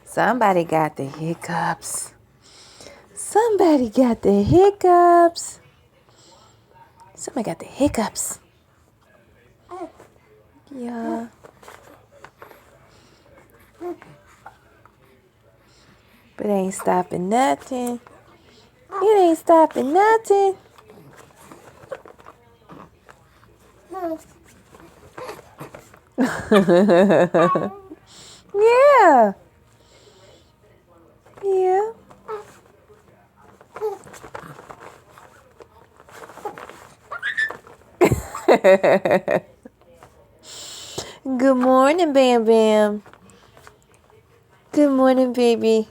Somebody got the hiccups. Somebody got the hiccups. Somebody got the hiccups. Yeah. But it ain't stopping nothing. It ain't stopping nothing. Yeah. Yeah. Good morning, Bam Bam. Good morning, baby.